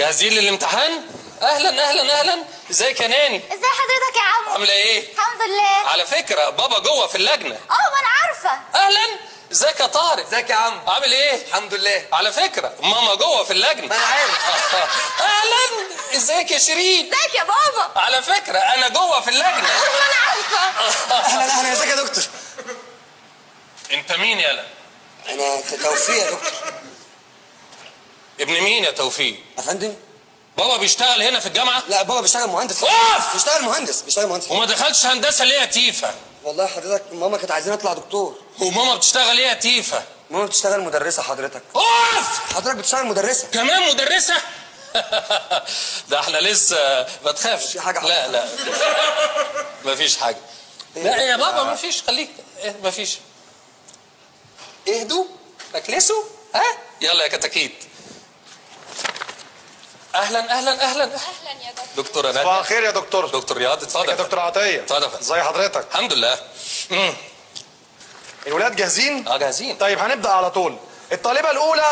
جاهزين للامتحان؟ اهلا اهلا اهلا. ازيك يا ناني؟ ازي حضرتك يا عم؟ عامله ايه؟ الحمد لله. على فكره بابا جوه في اللجنه. ما انا عارفه. اهلا. ازيك يا طارق؟ ازيك يا عم؟ عامل ايه؟ الحمد لله. على فكره ماما جوه في اللجنه. ما انا عارف. اهلا. ازيك يا شيرين؟ ازيك يا بابا؟ على فكره انا جوه في اللجنه. ما انا عارفه. اهلا اهلا. ازيك يا دكتور؟ انت مين يالا؟ انا توفيق يا دكتور. ابن مين يا توفيق؟ يا فندم؟ بابا بيشتغل هنا في الجامعه؟ لا بابا بيشتغل مهندس. اقف! بيشتغل مهندس. وما دخلتش هندسه ليه يا تيفا؟ والله حضرتك ماما كانت عايزاني اطلع دكتور. وماما بتشتغل ايه يا تيفا؟ ماما بتشتغل مدرسه حضرتك. اقف! حضرتك بتشتغل مدرسه كمان مدرسة؟ ده احنا لسه ما تخافش. في حاجة لا لا مفيش حاجة. لا يا بابا مفيش، خليك مفيش. اهدوا اكلسوا. ها يلا يا كتاكيت. اهلا اهلا اهلا. اهلا يا دكتور. دكتورة صباح نادية. الخير يا دكتور. دكتور رياض اتفضل. يا دكتور عطية. اتفضل. ازي حضرتك؟ الحمد لله. الولاد جاهزين؟ جاهزين. طيب هنبدأ على طول. الطالبة الأولى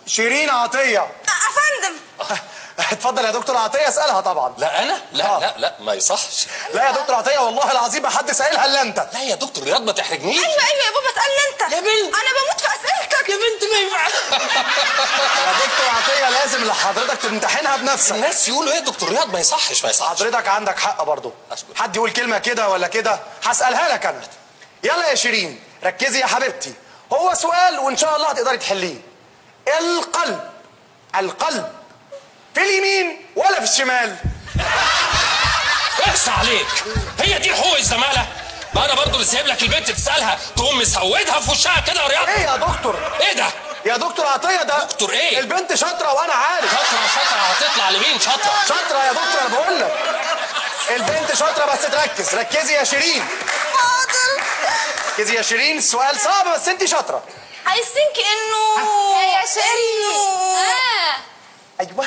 شيرين عطية. افندم. اتفضل يا دكتور عطية اسألها طبعا. لا انا لا ما يصحش. لا يا دكتور عطية والله العظيم ما حد سائلها الا انت. لا يا دكتور رياض ما تحرجنيش. ايوه يا بابا اسالني انت. يا بنت انا بموت في اسئلتك يا بنت ما ينفعش. يا دكتور عطية لازم لحضرتك تمتحنها بنفسك. الناس يقولوا ايه يا دكتور رياض؟ ما يصحش. حضرتك عندك حق برضه. أشكر. حد يقول كلمة كده ولا كده هسألها لك انا. يلا يا شيرين ركزي يا حبيبتي. هو سؤال وان شاء الله هتقدري تحليه. القلب في اليمين ولا في الشمال؟ اخس عليك. هي دي حقوق الزمالة؟ ما انا برضو اللي سايب لك البنت تسالها تقوم مسودها في وشها كده يا رياض. ايه يا دكتور؟ ايه ده؟ يا دكتور عطية ده دكتور ايه؟ البنت شاطرة وانا عارف. شاطرة هتطلع لمين شاطرة؟ شاطرة يا دكتور انا بقول لك. البنت شاطرة بس تركز. ركزي يا شيرين. حاضر. ركزي يا شيرين. السؤال صعب بس انت شاطرة. I think انه يا شيرين. ايوه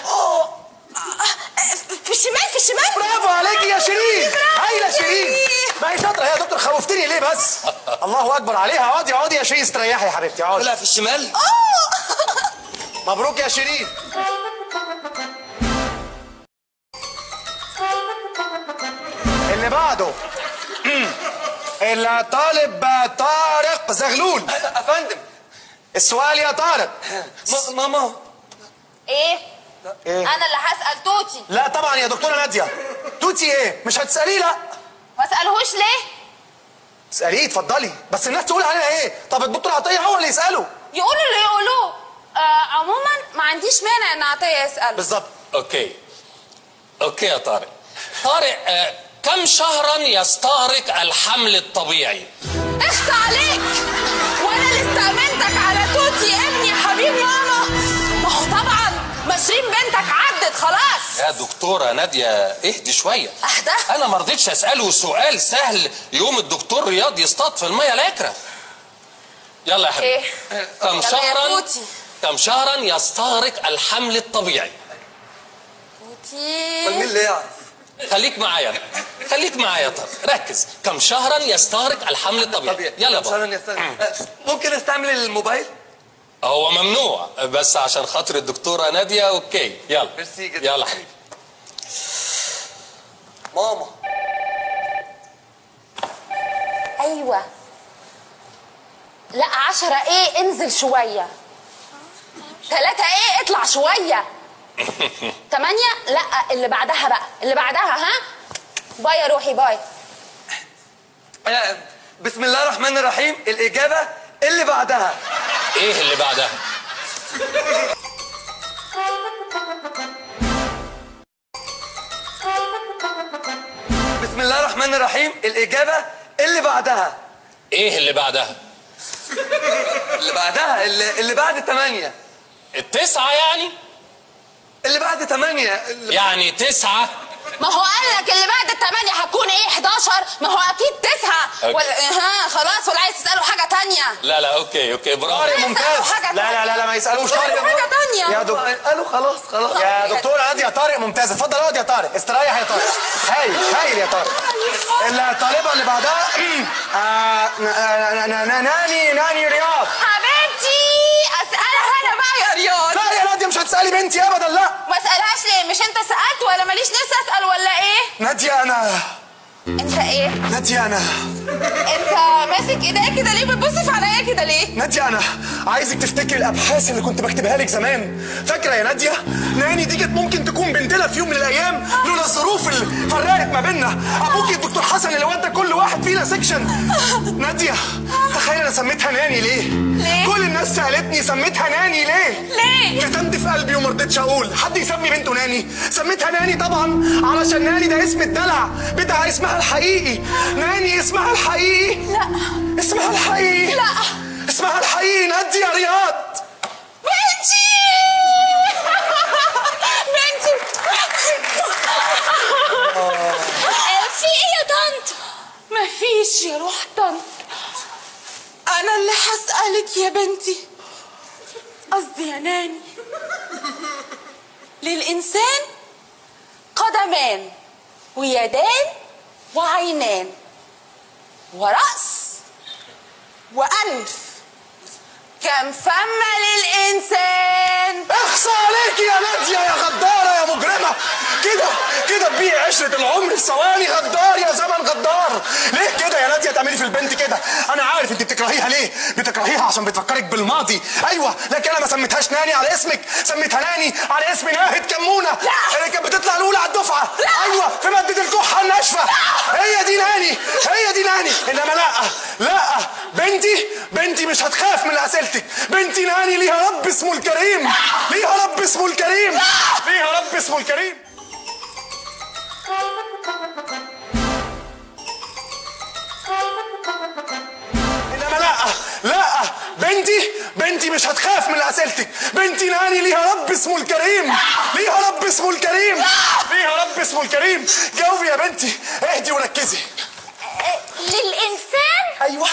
في الشمال. برافو عليكي يا شيرين. هايلة شيرين. ما هي شاطرة يا دكتور. خوفتني ليه بس؟ الله اكبر عليها. اقعدي يا شيرين استريحي يا حبيبتي. اقعدي. طلع في الشمال. مبروك يا شيرين. اللي بعده الطالب طارق زغلول. افندم. السؤال يا طارق. ماما. ايه؟ ايه؟ انا اللي هسال توتي. لا طبعا يا دكتورة نادية. توتي ايه؟ مش هتسأليه؟ لا ما اسالهوش ليه؟ اسأليه اتفضلي. بس الناس تقول علينا ايه؟ طب الدكتور عطية هو اللي يسأله. يقولوا اللي يقولوه. عموما ما عنديش مانع ان عطيه يساله. بالظبط. اوكي يا طارق. كم شهرا يستغرق الحمل الطبيعي؟ اخت عليك. وانا اللي استأمنتك على توتي ابني يا حبيب ماما. ما هو طبعا مشرين بنتك عدت خلاص. يا دكتورة نادية اهدي شوية. اهدى؟ انا ما رضيتش اسأله سؤال سهل يوم الدكتور رياض يصطاد في المية الاكرة. يلا يا حبيبي. ايه؟ كم شهرا يستغرق الحمل الطبيعي؟ توتي. مين اللي يعرف؟ خليك معايا يا طارق. ركز. كم شهرا يستغرق الحمل الطبيعي؟ يلا بابا. ممكن استعمل الموبايل؟ هو ممنوع بس عشان خاطر الدكتورة نادية. اوكي يلا. ميرسي جدا. يلا حبيبي. ماما. ايوه. لا 10 ايه انزل شويه. 3 ايه اطلع شويه. 8 لا اللي بعدها بقى اللي بعدها. ها باي يا روحي باي. بسم الله الرحمن الرحيم. الإجابة اللي بعدها. ايه اللي بعدها؟ بسم الله الرحمن الرحيم. الإجابة اللي بعدها. ايه اللي بعدها؟ اللي بعدها اللي بعد 8. 9 يعني؟ اللي بعد 8 يعني 9. ما هو قال لك اللي بعد ال8 هتكون ايه 11. ما هو اكيد 9 ولا خلاص ولا عايز تساله حاجه تانية؟ لا اوكي برافو. طارق ممتاز. لا ما يسألوش. طارق حاجه تانية. يا دكتور قالوا خلاص يا دكتور نادية. طارق ممتاز. اتفضل اقعد يا طارق. استريح يا طارق. هايل يا طارق. الطالبة اللي بعدها ناني رياض. حبيبتي اسالها انا بقى يا رياض. لا يا نادية مش هتسالي بنتي ابدا، لا. ما اسالهاش ليه؟ مش انت سالت ولا ماليش نفسي اسال ولا ايه؟ ناديه انا. انت ايه؟ ناديه انا. انت ماسك ايديا كده ليه؟ بتبص في عينيا كده ليه؟ ناديه انا عايزك تفتكري الابحاث اللي كنت بكتبها لك زمان. فاكره يا ناديه؟ ناني دي كانت ممكن تكون بنتنا في يوم من الايام لولا الظروف اللي فرقت ما بيننا. ابوك الدكتور حسن اللي ودى كل واحد فينا سيكشن. ناديه تخيل انا سميتها ناني ليه؟ كل الناس سالتني سميتها ناني ليه؟ كتمت في قلبي وما رضيتش اقول حد يسمي بنته ناني. سميتها ناني طبعا علشان ناني ده اسم الدلع بتاع اسمها الحقيقي. ناني اسمها الحقيقي. لا. اسمها الحقيقي. لا. اسمها الحقيقي ناديه رياض. بنتي بنتي. في ايه يا طنط؟ مفيش يا روح طنط. انا اللي هسألك يا بنتي، قصدي يا ناني. للإنسان قدمان ويدان وعينان ورأس وأنف، كم فم للإنسان؟ اخصى عليك يا ناديه يا غداره يا مجرمه. كده تبيع عشره العمر في ثواني. غدار يا زمن غدار. ليه كده يا ناديه تعملي في البنت كده؟ انا عارف انت بتكرهيها ليه. بتكرهيها عشان بتفكرك بالماضي. ايوه لكن انا ما سميتهاش ناني على اسمك، سميتها ناني على اسم ناهد كمونه اللي كانت بتطلع الاولى على الدفعه. ايوه في ماده الكحه الناشفه. هي دي ناني، هي دي ناني. انما لا بنتي مش هتخاف من اسئلتك. بنتي ناني ليها رب اسمه الكريم. ليها رب اسمه الكريم. ليها رب اسمه الكريم. انما لا بنتي مش هتخاف من اسئلتك. بنتي ناني ليها رب اسمه الكريم. ليها رب اسمه الكريم. ليها رب اسمه الكريم. جاوبي يا بنتي، اهدي وركزي. للإنسان ايوه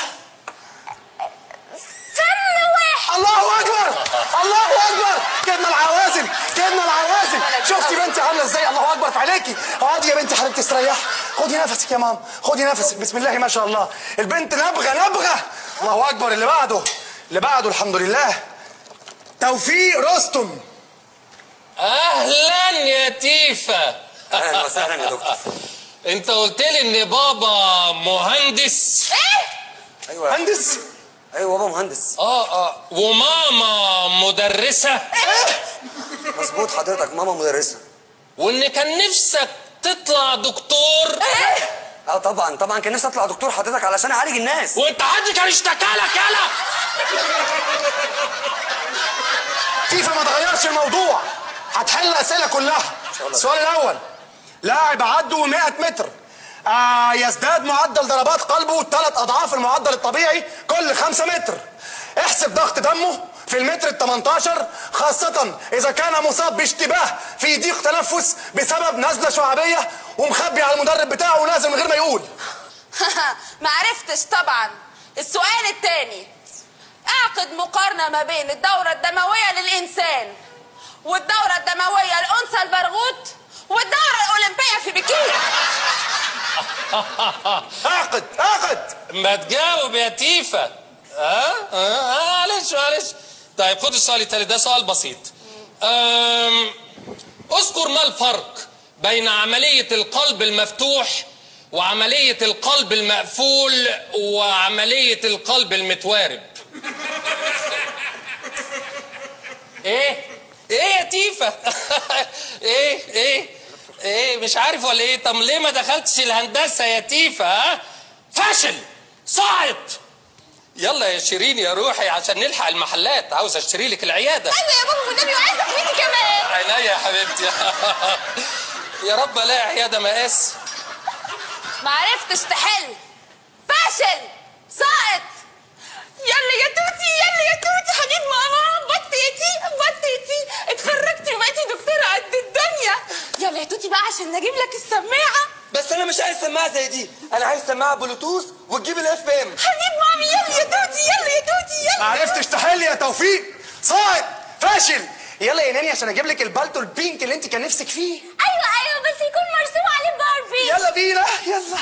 فم واحد. الله اكبر الله اكبر. كدنا العوازل كدنا العوازل. شفتي بنتي عامله ازاي؟ الله اكبر في عليكي. اقعدي يا بنتي حضرتك استريحي. خدي نفسك يا ماما، خدي نفسك. بسم الله ما شاء الله. البنت نبغه. الله اكبر. اللي بعده الحمد لله توفيق رستم. اهلا يا تيفا. اهلا وسهلا يا دكتور. انت قلت لي ان بابا مهندس. ايوه مهندس. ايوه بابا مهندس. وماما مدرسه. مظبوط حضرتك، ماما مدرسه. وان كان نفسك تطلع دكتور. طبعا كان نفسي اطلع دكتور حضرتك علشان اعالج الناس. وانت حد كان اشتكى لك يالا؟ تيفا ما تغيرش الموضوع، هتحل الاسئله كلها. السؤال الاول، لاعب عدوا 100 متر يزداد معدل ضربات قلبه 3 أضعاف المعدل الطبيعي كل 5 متر. احسب ضغط دمه في المتر ال18 خاصة إذا كان مصاب باشتباه في ضيق تنفس بسبب نزلة شعبية ومخبي على المدرب بتاعه ونازل من غير ما يقول. معرفتش طبعا. السؤال الثاني، اعقد مقارنة ما بين الدورة الدموية للإنسان والدورة الدموية لأنثى البرغوث والدورة الأولمبية في بكين. اعقد. ما تجاوب يا تيفا. معلش. طيب خد السؤال التالي، ده سؤال بسيط. اذكر ما الفرق بين عملية القلب المفتوح وعملية القلب المقفول وعملية القلب المتوارب. ايه يا تيفا؟ ايه مش عارف ولا ايه؟ طب ليه ما دخلتش الهندسة يا تيفا؟ فاشل صاعد. يلا يا شيرين يا روحي عشان نلحق المحلات، عاوز اشتري لك العيادة. ايوه يا بابا والنبي، وعايزة اخواتي كمان. عينيا يا حبيبتي. يا رب الاقي عيادة مقاس. معرفتش تحل، فاشل ساقط. يلا يا توتي هجيب ماما. بطيتي اتخرجتي وبقيتي دكتورة قد الدنيا. يلا يا توتي بقى عشان نجيب لك السماعة. بس انا مش عايز سماعه زي دي، انا عايز سماعه بلوتوث وتجيب الاف ام. هجيب مامي. يلا يا توتي. ما عرفتش تحل يا توفيق، صاعد فاشل. يلا يا ناني عشان اجيب لك البالتو البينك اللي انت كان نفسك فيه. ايوه بس يكون مرسوم عليه باربي. يلا بينا يلا.